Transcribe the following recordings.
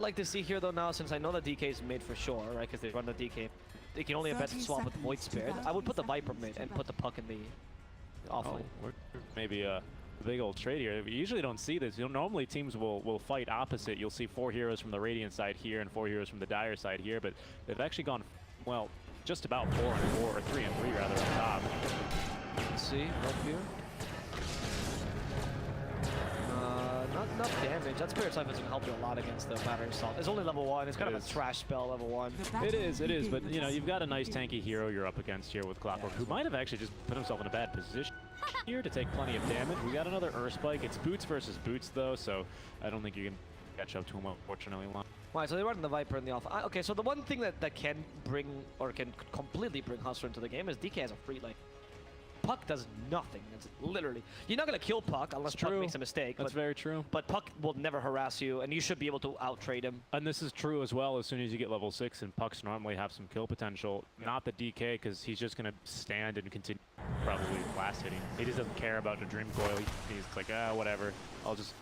like to see here though now, since I know the DK is mid for sure, right? Because they run the DK. They can only bet swap with Void Spirit. I would put the Viper mid and put the puck in the offlane. Oh, maybe a big old trade here. We usually don't see this. Normally teams will fight opposite. You'll see 4 heroes from the Radiant side here and 4 heroes from the Dire side here, but they've actually gone, well, just about 4 and 4, or 3 and 3 rather, on top. Let's see, Nofear. Not enough damage. That Spirit Siphon is going to help you a lot against the Battery Assault. It's only level 1. It's kind of a trash spell, level 1. It is, but you know, you've got a nice tanky hero you're up against here with Clockwerk, who might have actually just put himself in a bad position here to take plenty of damage. We got another Earth Spike. It's boots versus boots though, so I don't think you can catch up to him, unfortunately. Right, so they run the Viper in the off. Okay, so the one thing that can bring, or can completely bring Hustler into the game is DK has a free lane. Puck does nothing. It's literally, you're not going to kill Puck unless Puck makes a mistake. That's very true. But Puck will never harass you, and you should be able to out-trade him. And this is true as well as soon as you get level 6, and Pucks normally have some kill potential. Not the DK, because he's just going to stand and continue probably blast hitting. He just doesn't care about the Dream Coil. He's like, whatever. I'll just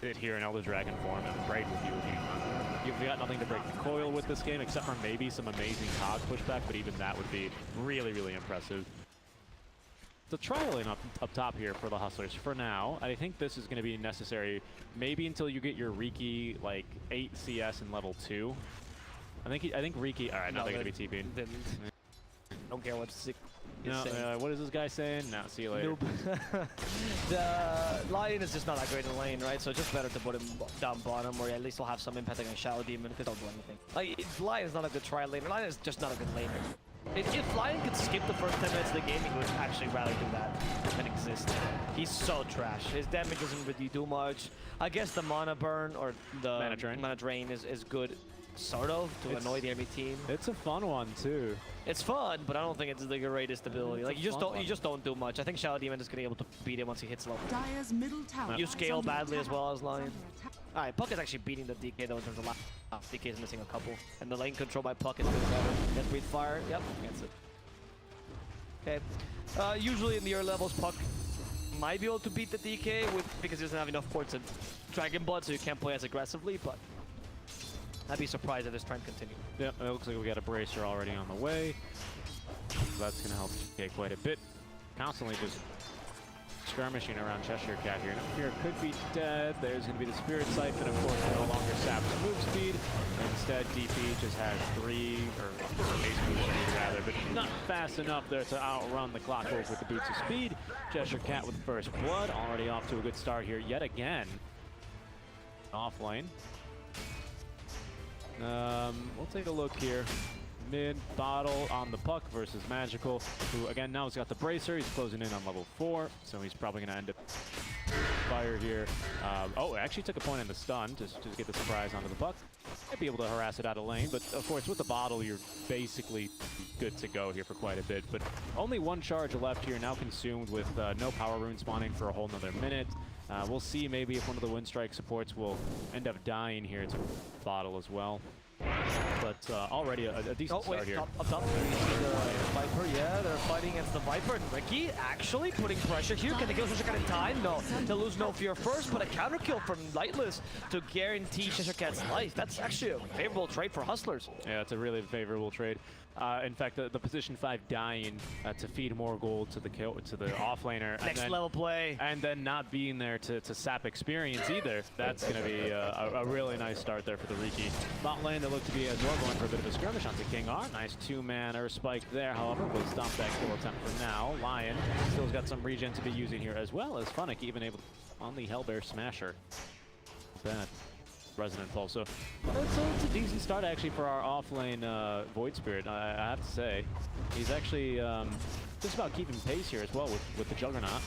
sit here in Elder Dragon form and trade with you. You've got nothing to break the coil with this game, except for maybe some amazing cog pushback, but even that would be really, really impressive. The trial lane up top here for the Hustlers for now. I think this is going to be necessary maybe until you get your Riki like 8 CS in level 2. I think Riki. All right, now they're going to be TPing. Don't care what Sick is saying. What is this guy saying? No, see you later. Nope. The Lion is just not that great in lane, right? So it's just better to put him down bottom, where at least he'll have some impact against Shadow Demon, because don't do anything. Like, Lion is not a good trial laner. Lion is just not a good laner. If Lion could skip the first 10 minutes of the game, he would actually rather do that than exist. He's so trash. His damage doesn't really do much. I guess the mana burn or the mana drain is good, sort of, to annoy the enemy team. It's a fun one too. It's fun, but I don't think it's the greatest ability. Like, you just don't do much. I think Shadow Demon is gonna be able to beat him once he hits level. Dire's middle tower. You scale badly as well as Lion. Alright, Puck is actually beating the DK though in terms of life. DK is missing a couple. And the lane control by Puck is doing better. Let's breathe fire. Yep, gets it. Okay. Usually in the early levels, Puck might be able to beat the DK because he doesn't have enough points in Dragon Blood, so you can't play as aggressively, but I'd be surprised if this trend continues. Yep, it looks like we got a Bracer already on the way. That's going to help DK quite a bit. Constantly just skirmishing around chshrct here. Nofear could be dead. There's going to be the Spirit Siphon, of course, no longer saps move speed. Instead, DP just has 3, or base move speed rather, but not fast enough there to outrun the Clockwerk with the boots of speed. chshrct with first blood, already off to a good start here yet again. Off lane. We'll take a look here. Mid bottle on the Puck versus Magical, who again now has got the Bracer. He's closing in on level 4, so he's probably going to end up fire here. Oh, actually took a point in the stun to get the surprise onto the Puck. Might be able to harass it out of lane, but of course with the bottle you're basically good to go here for quite a bit. But only 1 charge left here, now consumed with no power rune spawning for a whole nother minute. We'll see maybe if one of the Winstrike supports will end up dying here to bottle as well. But already a decent start here. Up top. The Viper, yeah, they're fighting against the Viper. And Riki actually putting pressure here. Can they kill chshrct in time? No. They'll lose Nofear first, but a counter kill from lightless to guarantee chshrct's life. That's actually a favorable trade for Hustlers. Yeah, it's a really favorable trade. In fact, the position 5 dying to feed more gold to the offlaner. Next level play. And then not being there to sap experience either. That's going to be a really nice start there for the Riki. Bot lane that looked to be as well going for a bit of a skirmish onto KingR. Nice 2-man Earth Spike there, however, will stop that kill attempt for now. Lion still's got some regen to be using here, as well as Funnick even able to on the Hellbear Smasher. Bad. Resonant Pulse. So it's a decent start actually for our offlane Void Spirit, I have to say. He's actually just about keeping pace here as well with the Juggernaut.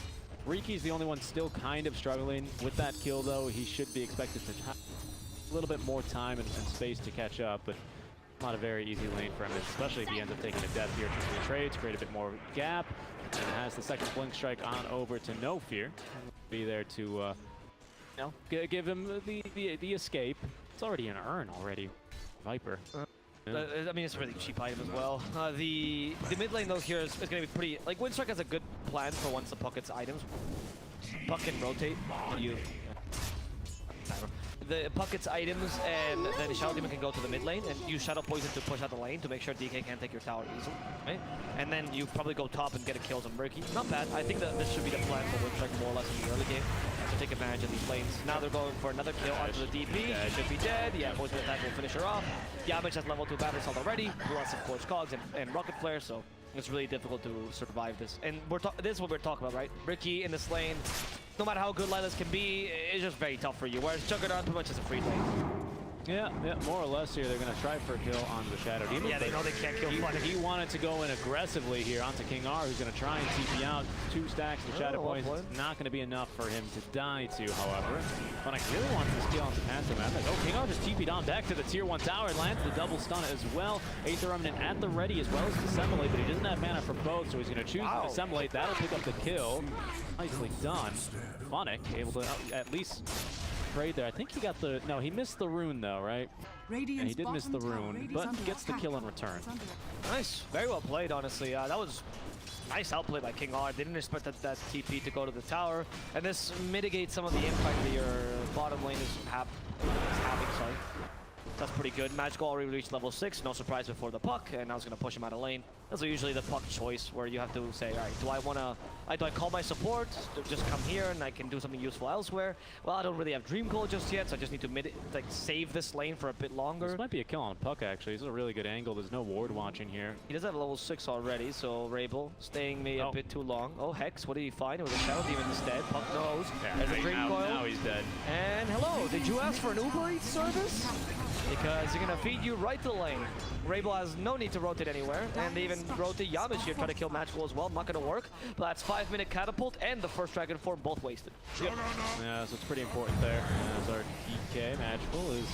Riki's the only one still kind of struggling with that kill though. He should be expected to have a little bit more time and trades to catch up, but not a very easy lane for him, especially if he ends up taking a death here to the trades, create a bit more gap, and has the second Blink Strike on over to Nofear. Be there to give him the escape. It's already an urn already. Viper. I mean, it's a really cheap item as well. The mid lane though here is going to be pretty, like, Winstrike has a good plan for once the Puck gets items. Puck can rotate. the puck gets items, and then Shadow Demon can go to the mid lane and use Shadow Poison to push out the lane to make sure DK can't take your tower easily, right? And then you probably go top and get a kills on Riki. Not bad. I think that this should be the plan for Winstrike more or less in the early game to take advantage of these lanes. Now they're going for another kill onto the DP. Should be dead. Yeah, Poison attack will finish her off. Yamich has level 2 battery assault already. Plus, of course, cogs and rocket flare. So it's really difficult to survive this. And this is what we're talking about, right? Riki in this lane, no matter how good lightless can be, it's just very tough for you. Whereas Juggernaut pretty much is a free lane. Yeah, more or less here. They're going to try for a kill onto the Shadow Demon. Yeah, they know they can't kill Funny. He wanted to go in aggressively here onto KingR, who's going to try and TP out 2 stacks of Shadow Poison. It's not going to be enough for him to die to, however. Funny really wants this kill onto Pantomem. Oh, KingR just TP'd on back to the tier 1 tower and lands the double stun as well. Aether Remnant at the ready as well as Dissemblate, but he doesn't have mana for both, so he's going to choose to Dissemblate. That'll pick up the kill. Nicely done. Funnick able to at least trade there. I think he got the... No, he missed the rune though, right? Yeah, he did miss the rune, but gets the kill in return. Nice. Very well played, honestly. That was nice outplay by KingR. They didn't expect that TP to go to the tower. And this mitigates some of the impact that your bottom lane is having. Sorry. That's pretty good. Magical already reached level 6. No surprise before the puck. And now it's going to push him out of lane. That's usually the puck choice where you have to say, all right, do I call my support to just come here and I can do something useful elsewhere? Well, I don't really have Dream Coil just yet, so I just need to save this lane for a bit longer. This might be a kill on puck, actually. This is a really good angle. There's no ward watching here. He does have level 6 already, so Rabel staying maybe a bit too long. Oh, Hex, what did he find? It was a Shadow Demon instead. Puck knows. Yeah, there's a Dream Coil. Now he's dead. And hello, did you ask for an Uber Eats service? Because you're gonna feed you right to lane. Rabel has no need to rotate anywhere, and they even rotate Yamich here, try to kill Magical as well. Not gonna work, but that's 5-minute catapult and the first Dragon Form both wasted. Yep. Yeah, so it's pretty important there. As our DK Magical is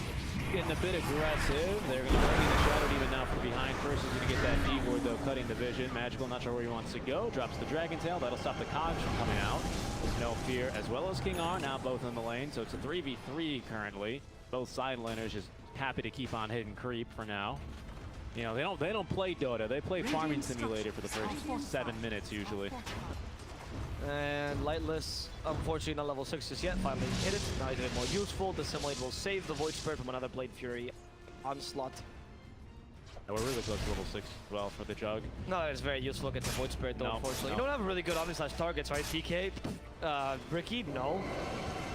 getting a bit aggressive. They're gonna bring in the Shadow Demon now from behind. First he's gonna get that D-ward though, cutting the vision. Magical not sure where he wants to go. Drops the Dragon Tail. That'll stop the cogs from coming out. Nofear as well as KingR now both in the lane, so it's a 3v3 currently. Both side laners just happy to keep on hitting creep for now. You know, they don't play Dota. They play Farming Simulator for the first 7 minutes usually. And lightless, unfortunately not level 6 just yet. Finally hit it. Now he's a bit more useful. The Simulate will save the Void Spirit from another Blade Fury onslaught. And we're really close to level 6 as well for the Jug. No, it's very useful against the Void Spirit though, unfortunately. You don't have really good Omnislash targets, right? DK, Riki, no.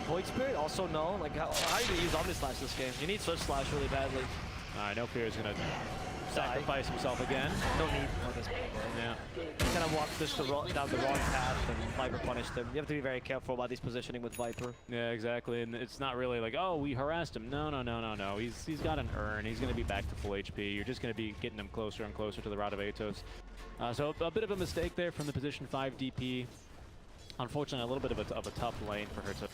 Void Spirit, also no. Like, how are you going to use Omnislash this game? You need Switch Slash really badly. Alright, Nofear is going to sacrifice himself again. No need for this. Yeah. He kind of walked this down the wrong path and Viper punished him. You have to be very careful about his positioning with Viper. Yeah, exactly. And it's not really like, oh, we harassed him. No. He's got an urn. He's going to be back to full HP. You're just going to be getting him closer and closer to the Rod of Atos. So a bit of a mistake there from the position 5 DP. Unfortunately, a little bit of a tough lane for her to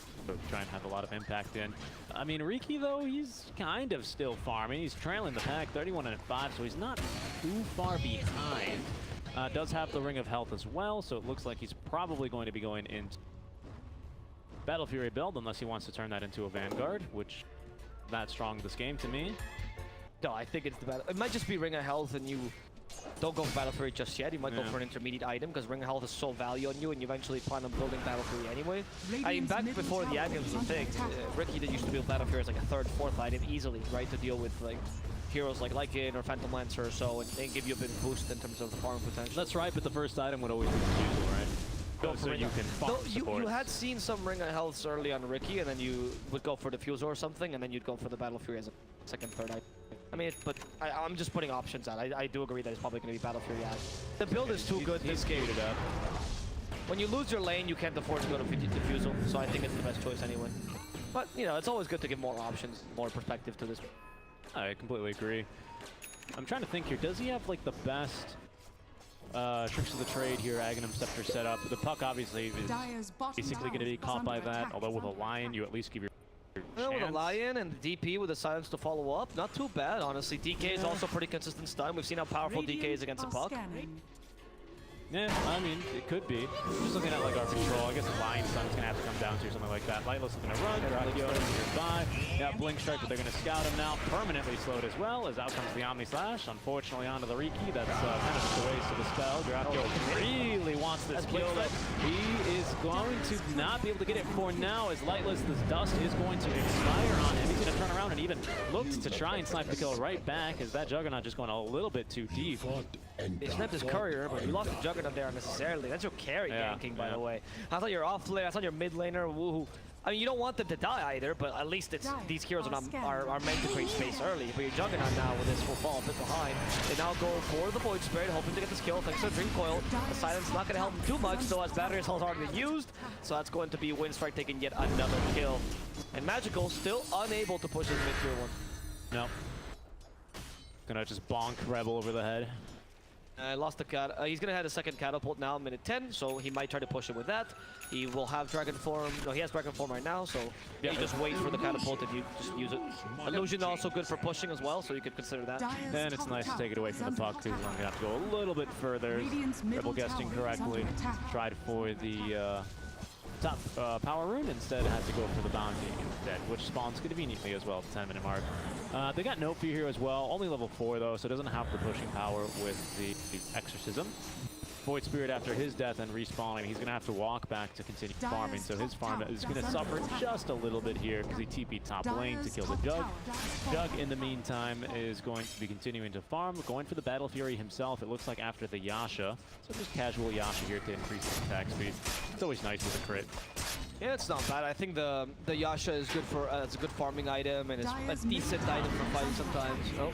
try and have a lot of impact in. I mean, Riki, though, he's kind of still farming. He's trailing the pack, 31-5, so he's not too far behind. Does have the Ring of Health as well, so it looks like he's probably going to be going into Battle Fury build, unless he wants to turn that into a Vanguard, which that strong this game to me. No, I think it's the battle. It might just be Ring of Health and you don't go for Battle Fury just yet. You might go for an intermediate item because Ring of Health is so value on you and you eventually plan on building Battle Fury anyway. I mean, back before the items was a thing, Riki that used to build Battle Fury as like a 3rd, 4th item easily, right? To deal with like heroes like Lycan or Phantom Lancer or so, and they give you a bit of boost in terms of the farm potential. That's right, but the first item would always be Refusal, right? So you can farm you had seen some Ring of Healths early on Riki, and then you would go for Diffuser or something, and then you'd go for the Battle Fury as a 2nd, 3rd item. I mean, but I'm just putting options out. I do agree that it's probably going to be Battle Fury out. The build is too good. He's skated up. When you lose your lane, you can't afford to go to Diffusal, so I think it's the best choice anyway. But, you know, it's always good to give more options, more perspective to this. I completely agree. I'm trying to think here. Does he have, like, the best tricks of the trade here, Aghanim Scepter set up? The puck, obviously, is basically going to be caught by that, although with a Lion, you at least give your with a Lion and the DP with the silence to follow up, not too bad, honestly. DK is also pretty consistent stun. We've seen how powerful DK is against the puck. Yeah, I mean, it could be. Just looking at like our control, I guess the Lion Sun's gonna have to come down to or something like that. Lightless is gonna run, dyrachyo nearby. Yeah, Blink Strike, but they're gonna scout him now. Permanently slowed as well, as out comes the Omni Slash. Unfortunately, onto the Riki. That's kind of just a waste of the spell. dyrachyo really wants this kill. He is going to not be able to get it for now, as Lightless, this dust is going to expire on him. He's gonna turn around and even look to try and snipe the kill right back, as that Juggernaut just going a little bit too deep. They snapped his courier, but you lost the Juggernaut there unnecessarily. That's your carry ganking, by the way. I thought your off laner, I thought your mid laner, woohoo. I mean, you don't want them to die either, but at least it's these heroes are meant to create space early. But your Juggernaut now with this will fall a bit behind. They now go for the Void Spirit, hoping to get this kill thanks to the Dream Coil. The Silence not going to help him too much, though, as battery health already been used. So that's going to be Winstrike taking yet another kill. And Magical still unable to push his mid-tier one. No. Gonna just bonk Rebel over the head. Lost the cat. He's gonna have a second catapult now, minute 10, so he might try to push it with that. He will have Dragon Form. No, he has Dragon Form right now, so he just waits for the catapult if you just use it. Illusion also good for pushing as well, so you could consider that. Then it's nice to take it away from the puck, because I'm gonna have to go a little bit further. Rebel guessing correctly. Tried for the top power rune, instead had to go for the bounty instead, which spawns conveniently as well at the 10-minute mark. They got Nofear here as well, only level 4 though, so doesn't have the pushing power with the Exorcism. Void Spirit after his death and respawning, he's going to have to walk back to continue farming, so his farm is going to suffer just a little bit here because he TP'd top lane to kill the Jug. Jug, in the meantime, is going to be continuing to farm, going for the Battle Fury himself, it looks like after the Yasha. So just casual Yasha here to increase his attack speed. It's always nice with a crit. Yeah, it's not bad. I think the Yasha is good for it's a good farming item and it's a decent item for fighting sometimes. Oh,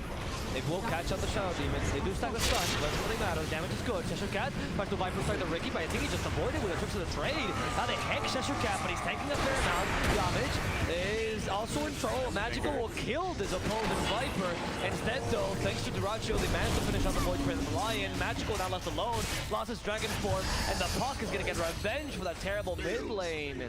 they will catch on the Shadow Demon. They do stack the stun, but it doesn't really matter. Damage is good. chshrct tries to Viper strike the Riki, but I think he just avoided with a trip to the trade. How they heck chshrct, but he's taking a fair amount. Yamich is also in trouble. Magical will kill this opponent Viper. Instead, though, thanks to dyrachyo, they managed to finish on the Void Spirit of the Lion. Magical now left alone, lost his Dragon Form, and the Puck is going to get revenge for that terrible mid lane.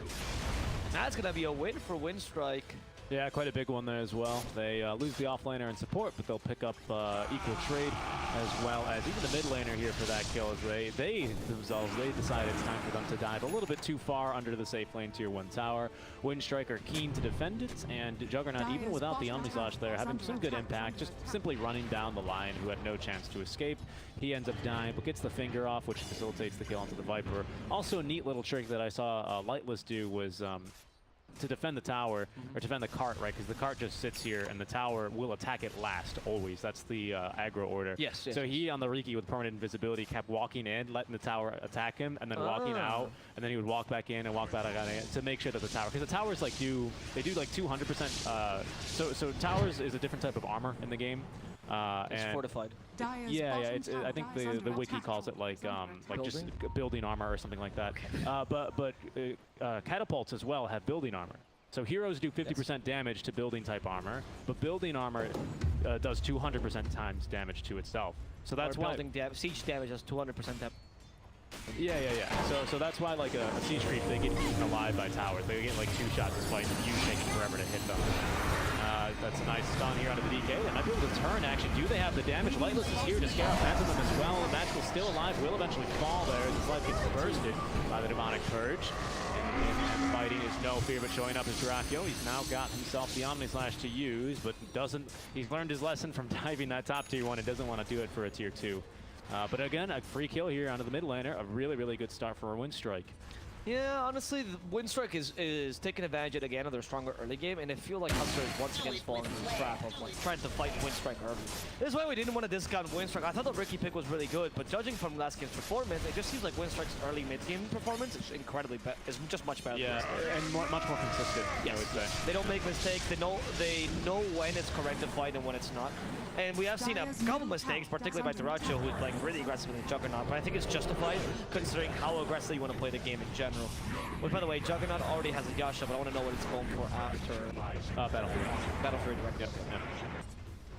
That's going to be a win for Winstrike. Yeah, quite a big one there as well. They lose the offlaner and support, but they'll pick up equal trade as well as even the mid laner here for that kill. As they themselves decide it's time for them to dive a little bit too far under the safe lane tier 1 tower. Winstrike are keen to defend it, and Juggernaut, even without the Omni Slash there, having some good impact, just simply running down the Lion, who had no chance to escape. He ends up dying, but gets the finger off, which facilitates the kill onto the Viper. Also, a neat little trick that I saw Lightless do was to defend the tower, or defend the cart, right? Because the cart just sits here, and the tower will attack it last, always. That's the aggro order. Yes. So he, on the Riki with permanent invisibility, kept walking in, letting the tower attack him, and then walking out, and then he would walk back in and walk back out to make sure that the tower, because the towers like do like 200%. So towers is a different type of armor in the game. It's fortified. Yeah. I think the wiki calls it like just building armor or something like that. But catapults as well have building armor. So heroes do 50% damage to building type armor, but building armor does 200% times damage to itself. So that's why siege damage does 200% damage. Yeah. So that's why like a siege creep, they get eaten alive by towers. They get like 2 shots despite you taking forever to hit them. That's a nice stun here onto the DK. They might be able to turn, actually. Do they have the damage? Lightless is here to scare off Pantomem as well. Magical's still alive, will eventually fall there as his life gets bursted by the Demonic Purge. And the fighting is Nofear, but showing up as dyrachyo. He's now got himself the Omni Slash to use, but he's learned his lesson from diving that top tier 1 and doesn't want to do it for a tier 2. But again, a free kill here onto the mid laner. A really, really good start for a Winstrike. Yeah, honestly, Winstrike is taking advantage again of their stronger early game, and I feel like Hunter is once again falling into the trap of like trying to fight Winstrike early. This is why we didn't want to discount Winstrike. I thought the Riki pick was really good, but judging from last game's performance, it just seems like Winstrike's early mid-game performance is incredibly is just much better. Yeah, and much more consistent. Yes. I would say they don't make mistakes. They know when it's correct to fight and when it's not. And we have seen a couple mistakes, particularly by dyrachyo, who's playing really aggressively with Juggernaut, but I think it's justified considering how aggressively you want to play the game in general. Which, by the way, Juggernaut already has a Yasha, but I want to know what it's going for after Battle Fury direct. Yep.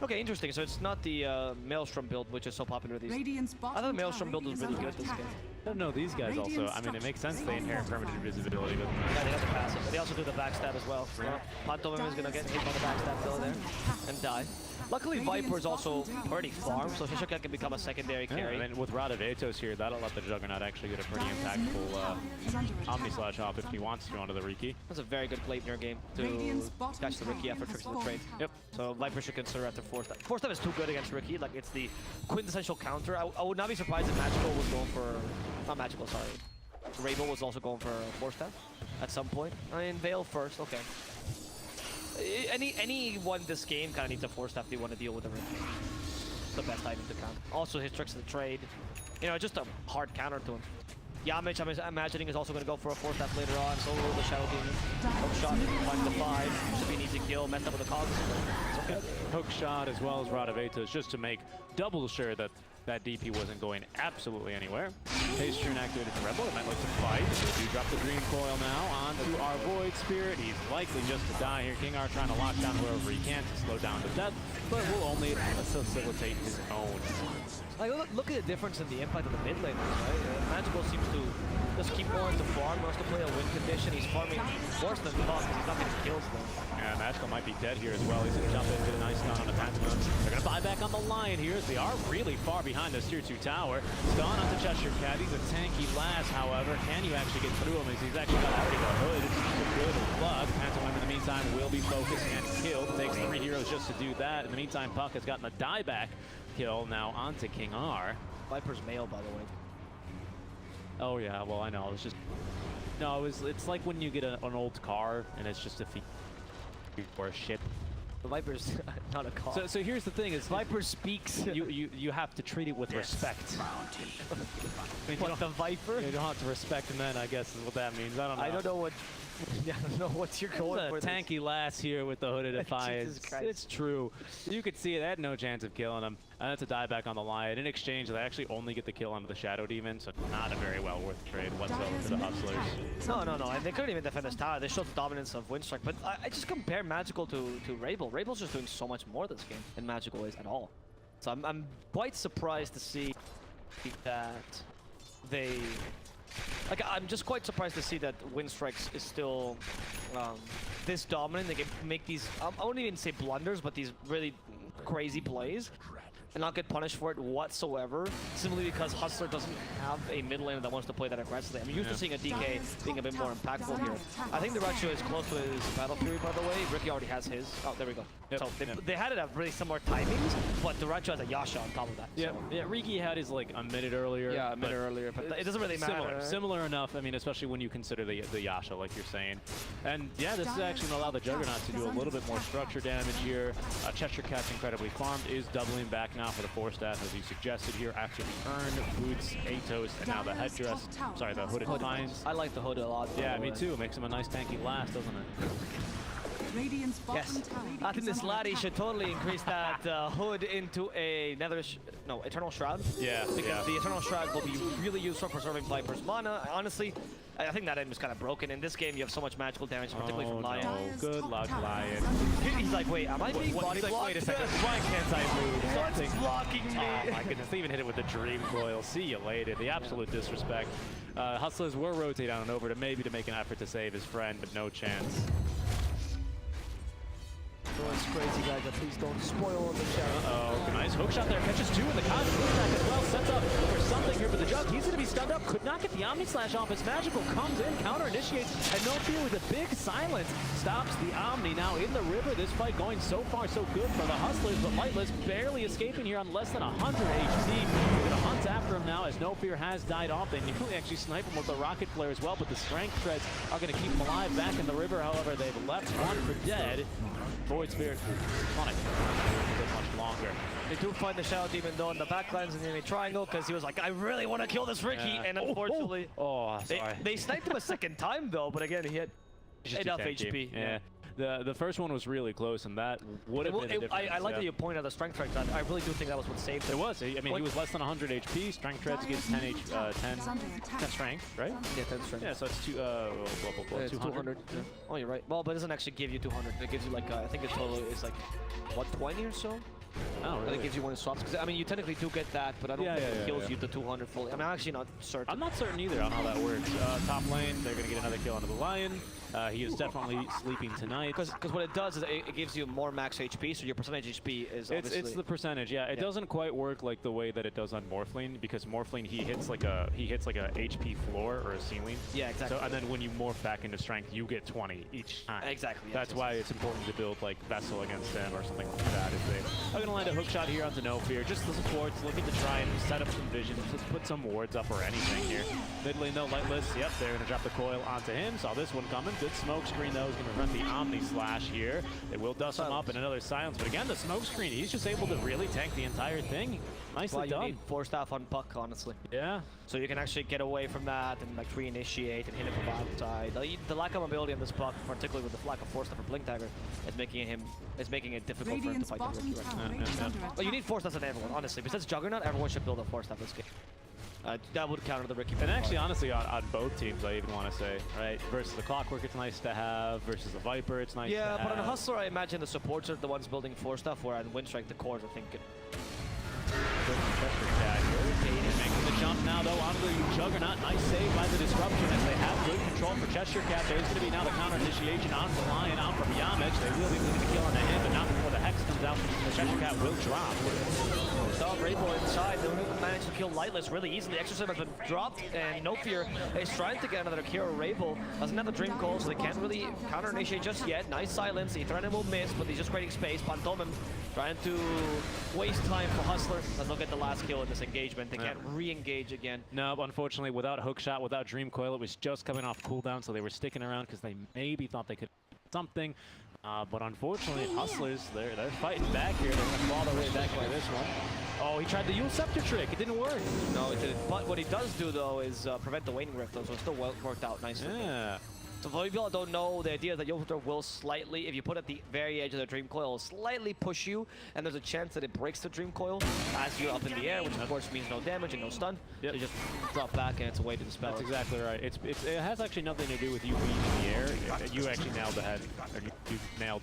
Okay, interesting. So it's not the Maelstrom build, which is so popular these days. I thought the Maelstrom build was really good this game. I don't know these guys also. I mean, it makes sense they inherit permanent invisibility, but Yeah, they got the passive, but they also do the backstab as well. Pantomem is gonna get hit by the backstab though there and die. Luckily, Viper's also already farmed, so chshrct can become a secondary carry. I mean, with Rod of Atos here, that'll let the Juggernaut actually get a pretty impactful Omni-Slash off if he wants to onto the Riki. That's a very good play in your game to catch the Riki after tricks of the trade. Yep. So Viper should consider after 4-step. 4-step is too good against Riki, like it's the quintessential counter. I would not be surprised if Magical was going for, not Magical, sorry. Rabel was also going for 4-step at some point. I mean, Veil first, okay. Anyone this game kind of needs a 4-step if you want to deal with the Riki. It's the best item to count. Also his tricks of the trade. You know, just a hard counter to him. Yamich, I'm imagining, is also going to go for a 4-step later on. So will the Shadow Demon. Hook shot, 5-5. Should be an easy kill. Messed up with the cogs. It's okay. Hook shot as well as Rod of Atos, just to make double sure that that DP wasn't going absolutely anywhere. Haste Rune activated the Rebel. It might look to fight. They do drop the Dream Coil now onto our Void Spirit. He's likely just to die here. KingR trying to lock down wherever he can to slow down the death, but will only facilitate his own. Like, look at the difference in the impact of the mid laners, right? Magical seems to just keep going to farm, wants to play a win condition. He's farming worse than Buck because he's not getting kills though. Yeah, Magical might be dead here as well. He's going to jump in, get a nice stun on the Pantomem. They're going to buy back on the Lion here as they are really far behind this tier 2 tower. Stun onto chshrct. He's a tanky last, however. Can you actually get through him as he's actually got already the hood? Good luck. Pantomem in the meantime will be focused and killed. It takes 3 heroes just to do that. In the meantime, Puck has gotten the dieback kill now onto KingR. Viper's male, by the way. Oh yeah, well I know. It's just it's like when you get an old car and it's just a feat or a ship. The Viper's not a car. So here's the thing: is Viper speaks. you have to treat it with respect. I mean, what, the Viper? You don't have to respect men, I guess is what that means. I don't know. I don't know what. Yeah, I don't know what you're going for. Tanky lass here with the Hood of Defiance. It's true. You could see it. They had no chance of killing him. And that's a dieback on the Lion. In exchange, they actually only get the kill onto the Shadow Demon, so not a very well worth trade whatsoever for the Hustlers. No. And they couldn't even defend this tower. They showed the dominance of Winstrike. But I just compare Magical to Rabel. Rabel's just doing so much more this game than Magical is at all. So I'm quite surprised to see that they... Like, I'm just quite surprised to see that Winstrike is still this dominant. They can make these, I wouldn't even say blunders, but these really crazy plays and not get punished for it whatsoever, simply because Hustler doesn't have a mid laner that wants to play that aggressively. I'm used to seeing a DK being a bit more impactful here. I think the dyrachyo is close to his battle period, by the way. Riki already has his. Oh, there we go. Yep. So they had it at really similar timings, but the dyrachyo has a Yasha on top of that. Yeah, so. yeah. Riki had his like a minute earlier. Yeah, a minute earlier, but it doesn't really matter. Similar enough. I mean, especially when you consider the Yasha, like you're saying. And yeah, this is actually going to allow the Juggernaut to do a little bit more structure damage here. chshrct incredibly farmed, is doubling back now for the 4-staff, as you suggested here, after the urn, boots, Atos, and now the headdress. Sorry, the Hooded Defiance. I like the Hood a lot. Yeah, me too. Makes him a nice tanky last, doesn't it? Yes, I think this laddie should totally increase that Hood into a Eternal Shroud. Yeah, because the Eternal Shroud will be really useful for preserving Viper's mana. Honestly, I think that item is kind of broken. In this game, you have so much magical damage, particularly from Lion. No. Good luck, Lion. He's like, wait, am I being body blocked? Like, wait a second, why can't I move? What's blocking me? Oh my goodness, they even hit it with the Dream Coil. See you later. The absolute disrespect. Hustlers will rotate on and over to maybe to make an effort to save his friend, but no chance. Oh, it's crazy, guys. Please don't spoil the show. Uh-oh. Nice hook shot there. Catches 2 in the Cosmic Winstrike as well. Sets up for something here for the Jug. He's going to be stunned up. Could not get the Omni Slash off. As Magical comes in, counter initiates, and Nofear with a big silence stops the Omni. Now in the river, this fight going so far so good for the Hustlers, but Lightless barely escaping here on less than 100 HP. They're going to hunt after him now as Nofear has died off. They nearly actually snipe him with the rocket flare as well, but the strength treads are going to keep him alive back in the river. However, they've left one for dead. Void Spirit on it a bit much longer. They do find the Shadow Demon though in the backlines in the enemy triangle because he was like, I really want to kill this Riki, and unfortunately, they sniped him a second time though. But again, he had enough HP. Yeah. The first one was really close, and that would have been a difference. I like that you point out the strength treads. I really do think that was what saved him. It was. I mean, he was less than 100 HP. Strength treads gives 10 strength, right? Yeah, 10 strength. Yeah, so it's 200. Yeah. Oh, you're right. Well, but it doesn't actually give you 200. It gives you like I think the total is like what, 20 or so. Oh, really? That it gives you one of the swaps. Because I mean, you technically do get that, but I don't think it kills you to 200 fully. I mean, I'm actually not certain. I'm not certain either on how that works. Top lane, they're going to get another kill onto the Lion. He is definitely sleeping tonight. Because what it does is it gives you more max HP, so your percentage HP is obviously... It's the percentage, yeah. It doesn't quite work like the way that it does on Morphling, because Morphling, he hits like a HP floor or a ceiling. Yeah, exactly. So, and then when you morph back into strength, you get 20 each time. Exactly. Yes, That's why it's important to build like Vessel against them or something like that. If they are going to land a hook shot here onto Nofear, just the supports looking to try and set up some vision, just put some wards up or anything here. Mid lane though, lightless. Yep, they're going to drop the coil onto him. Saw this one coming. Good smoke screen though. Is going to run the Omni Slash here. They will dust him up in another silence, but again, the smoke screen, he's just able to really tank the entire thing. Nicely done. You need 4 staff on Puck, honestly. Yeah. So you can actually get away from that and like reinitiate and hit him from outside. The lack of mobility on this Puck, particularly with the lack of 4 staff for Blink Dagger, is making it difficult for him to fight the Riki right. Well, you need 4 staffs on everyone, honestly. Besides Juggernaut, everyone should build a 4 staff this game. That would counter the Riki. And actually, honestly, on both teams, I even want to say, right? Versus the Clockwerk, it's nice to have. Versus the Viper, it's nice to have. Yeah, but on Hustler, I imagine the supports are the ones building 4 stuff, where on Winstrike, the cores are thinking. Making the jump now, though, onto the Juggernaut. Nice save by the Disruption as they have good control for chshrct. There's going to be now the counter initiation on the Lion, out from Yamich. They will be looking to kill on the hit, but not before the Hex comes out. The chshrct will drop. Saw Rainbow inside. They managed to kill Lightless really easily. Exorcism has been dropped, and Nofear is trying to get another Kira. Rainbow doesn't have the Dream Call, so they can't really counter initiate just yet. Nice silence. The Threaten will miss, but he's just creating space. Pantomem trying to waste time for Hustler. Let's look at the last kill in this engagement. They can't re-engage again. No, unfortunately, without Hookshot, without Dream Coil, it was just coming off cooldown, so they were sticking around because they maybe thought they could something. But unfortunately, Hustlers, they're fighting back here. They're going to fall their way back by this one. Oh, he tried the Yule Scepter trick. It didn't work. No, it didn't. But what he does do, though, is prevent the Waning Rift, though, so it still worked out nicely. Yeah. So for people that don't know, the idea is that Yule Scepter will slightly, if you put it at the very edge of the Dream Coil, slightly push you, and there's a chance that it breaks the Dream Coil as you're up in the air, which of course means no damage and no stun. Yep. So you just drop back, and it's a way to dispel. That's exactly right. It has actually nothing to do with you being in the air. You actually nailed the head. Or you nailed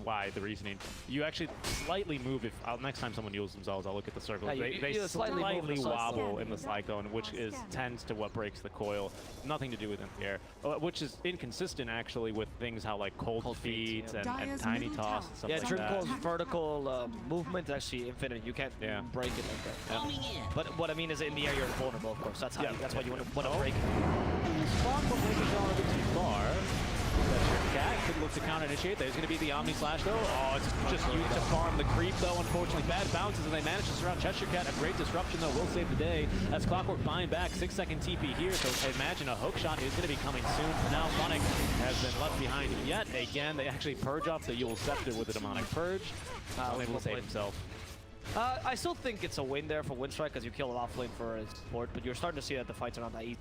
why the reasoning. You actually slightly move if next time someone heals themselves, I'll look at the circle. Yeah, they slightly wobble in the cycle, cyclone, which tends to what breaks the coil. Nothing to do with in the air, which is inconsistent actually with things how like cold feet and tiny toss and stuff like that. Yeah, Dream Coil's vertical movement is actually infinite. You can't break it like that. Yeah. But what I mean is in the air you're invulnerable, of course. That's how. That's why you want to break it. Spawn will make it going a bit too far. chshrct could look to counter initiate. There's going to be the Omni Slash though. Oh, it's just used to farm the creep though. Unfortunately, bad bounces, and they manage to surround chshrct. A great disruption though will save the day. As Clockwerk buying back 6-second TP here. So I imagine a hook shot is going to be coming soon. For now, Funnick has been left behind yet again. They actually purge off the Yule Scepter with a demonic purge. Able to save himself. I still think it's a win there for Winstrike because you kill an offlane for his support, but you're starting to see that the fights are not that easy.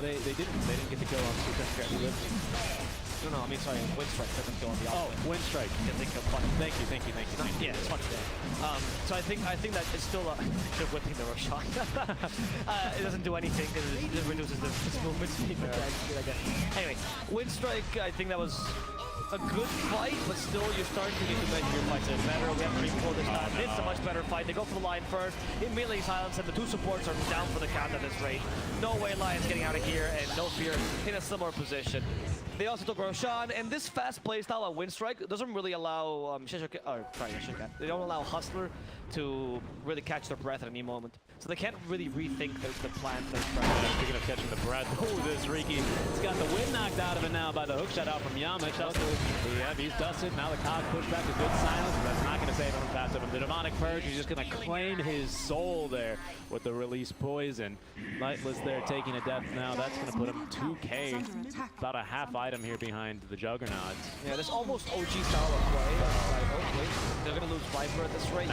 They didn't get the kill on chshrct. No, I mean, sorry, Winstrike doesn't kill on the offlane. Oh, Winstrike. Because they kill Funny. Thank you. Yeah, it's funny. So I think that it's still just whipping the rush shot. It doesn't do anything because it just reduces its movement speed. Anyway, Winstrike, I think that was a good fight, but still you're starting to need to measure your fights. It's better. We have Dream Coil this time. It's a much better fight. They go for the line first. Immediately silence, and the two supports are down for the count at this rate. No way Lion's getting out of here, and Nofear in a similar position. They also took Roshan, and this fast playstyle at Winstrike doesn't really allow chshrkt. They don't allow Hustler to really catch their breath at any moment. So they can't really rethink the plan for their strategy. Speaking of catching the breath, this Riki, he's got the wind knocked out of it now by the hook shot out from Yamich. Yeah, he's dusted. Now the cog pushed back a good silence, but that's not going to save him fast enough. The demonic purge, he's just going to claim his soul there with the release poison. Lightless there taking a death now. That's going to put him 2k. About a half item here behind the Juggernauts. Yeah, this almost OG style of play. They're going to lose Viper at this rate.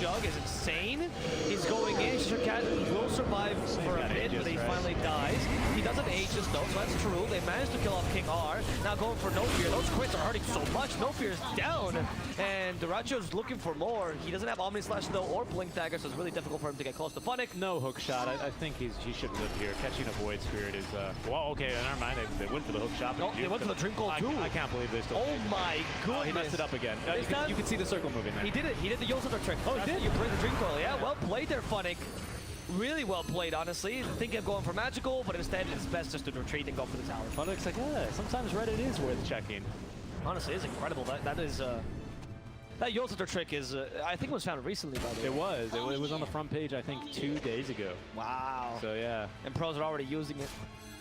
Jug is insane. He's going in. chshrkt will survive for a bit, but he finally dies. He doesn't aegis though, so that's true. They managed to kill off KingR. Now going for Nofear. Those crits are hurting so much. Nofear is down, and dyrachyo's looking for more. He doesn't have Omni Slash though or Blink Dagger, so it's really difficult for him to get close to Funnick. No hook shot. I think he should live here. Catching a Void Spirit is well, okay. Never mind. They went for the hook shot. No, they went for the Dream Coil too. I can't believe they still. Oh my goodness! He messed it up again. You can see the circle moving there. He did it. He did the Yol's trick. Oh, he did? You break the Dream Coil. Yeah, well played there, Funnick. Really well played, honestly. Thinking of going for magical, but instead it's best just to retreat and go for the tower. Funnick's like, yeah, sometimes Reddit is worth checking. Honestly, it's incredible. That is that Yol's trick is I think it was found recently, by the way. It was. It was on the front page, I think, 2 days ago. Wow. So yeah. And pros are already using it.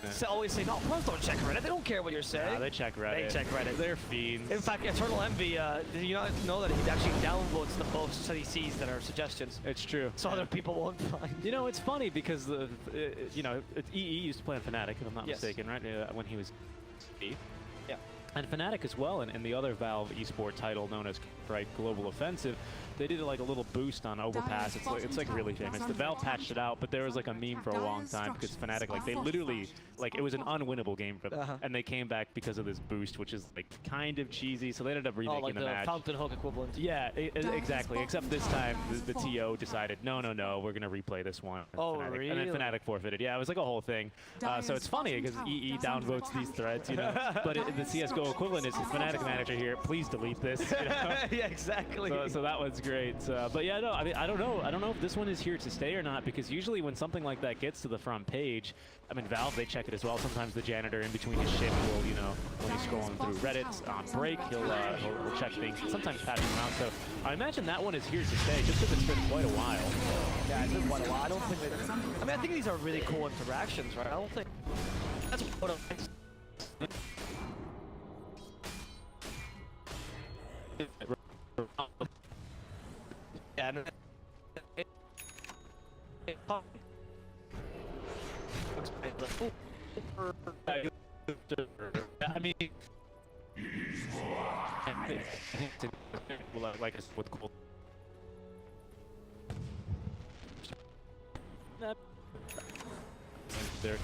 Yeah. So always say, no, pros don't check Reddit. They don't care what you're saying. Nah, they check Reddit. They check Reddit. They're fiends. In fact, Eternal Envy, did you not know that he actually downvotes the posts that he sees that are suggestions? It's true. So other people won't find. You know, it's funny because you know, EE used to play on Fnatic, if I'm not mistaken, right? When he was EE. Yeah. And Fnatic as well, and the other Valve esport title known as Global Offensive, they did like a little boost on Overpass. It's like really famous. The Valve patched it out, but there was like a meme for a long time because Fnatic, like, they literally, like, it was an unwinnable game for them, and they came back because of this boost, which is like kind of cheesy. So they ended up remaking like the the match. Fountain Hook equivalent. Yeah, exactly. Except this time, the TO decided, no, we're gonna replay this one. Oh, Fnatic. really? And then Fnatic forfeited. Yeah, it was like a whole thing. So it's funny because EE downvotes these threads, you know. But the CS:GO equivalent is Fnatic manager here. Please delete this. You know? Yeah, exactly. So that was great. But yeah, no, I mean, I don't know if this one is here to stay or not, because usually when something like that gets to the front page, I mean, Valve, they check it as well. Sometimes the janitor in between his shift will, you know, when he's scrolling through Reddit on break, he'll check things, sometimes pass them around. So I imagine that one is here to stay, just because it's been quite a while. Yeah, it's been quite a while. I don't think that, I mean, I think these are really cool interactions, right? I don't think that's what yeah, I mean, like it's with cool. There.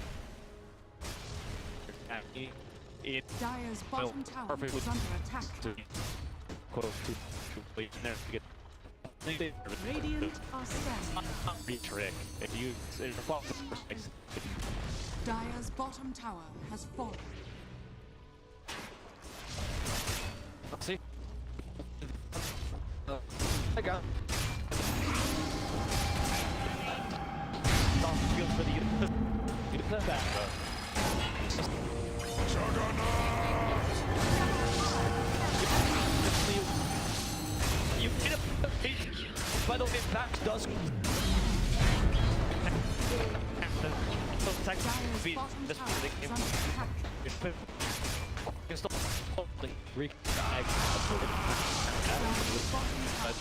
It Dire's bottom tower is under attack. Radiant are scanning. Trick. If you Dire's bottom tower has fallen. see. I got. Feels for the Juggernaut! You get up. By the way, back does. Dire's bottom tower is under attack. Riki. Dire's bottom tower has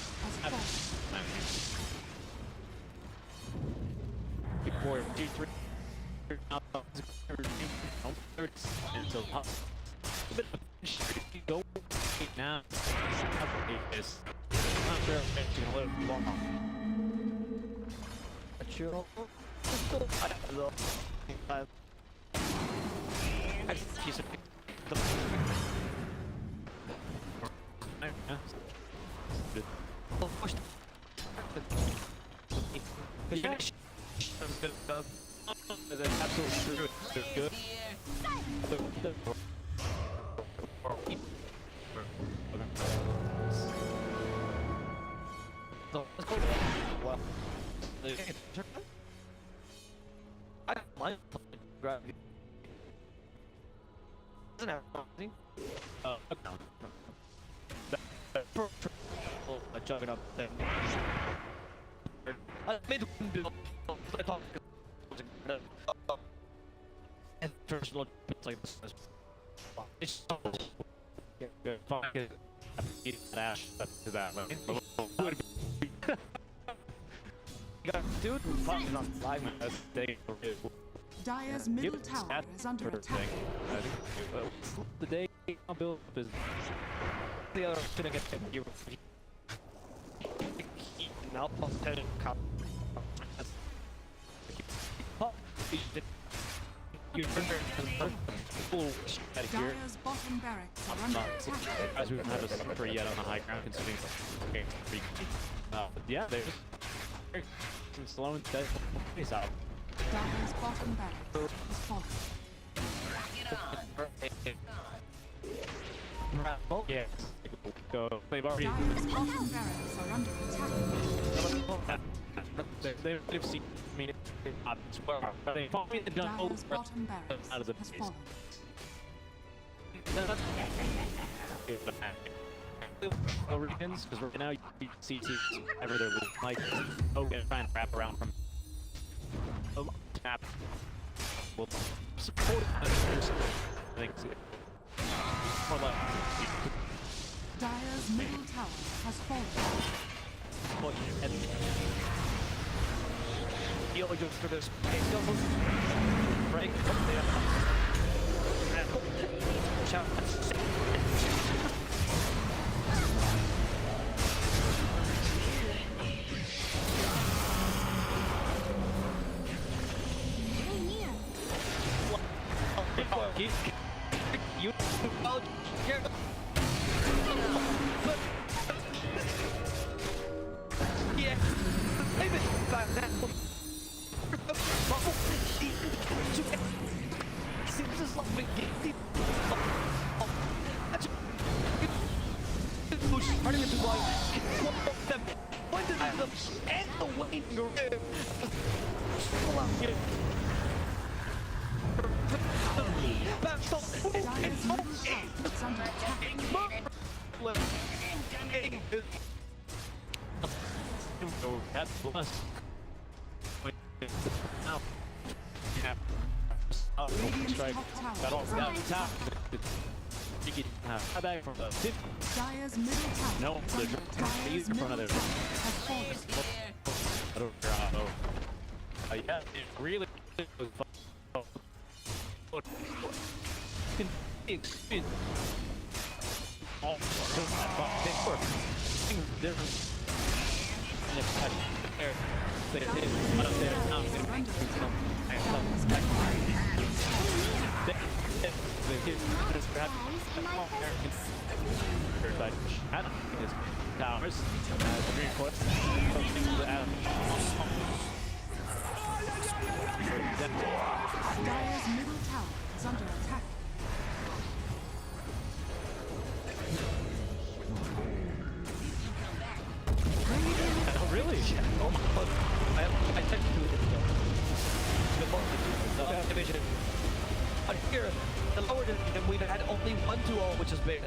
Before G3 until go now. This not sure if it's gonna live long. That's absolutely true. They're good. Well, I don't mind gravity. Doesn't have anything. A Juggernaut thing. I made one build. I thought and personal like this. It's so good. Fuck it. Dash to that level. Dude, fucking on 5 minutes. Dire's middle tower is under attack. The day I'll build up is the other gonna get you. Now, Dire's bottom barracks are under attack. As we don't have a sniper yet on the high ground, considering yeah, there's some slow and steady face out. Dire's bottom barracks is falling. Yes. go. They've already. Dire's bottom barracks are under attack. They've seen me. They fought me in the jungle. Dire's bottom barracks Out of the has base. fallen. The regions, because right now you see whenever they're like, oh, trying to wrap around from tap. Will support I think more like Dire's middle tower has fallen. Heal just for this. Break. You yeah, maybe back that. Seems just like we get push running into line. Them pointed at them and the waiting room. Dire's middle tower is under attack. That's plus. Now. Radiant's Strike. top Got tower off is under top. attack. You get back from the 50. Dire's middle tower No, is they're under just Dire's easy for middle another. tower has fallen. I don't know. Yeah, it really was fun. Towers, reinforced. Dire's middle tower is under attack. Oh, really? Oh my god. I technically did the division. Here, the lower division, we've had only one 2-0, which is big.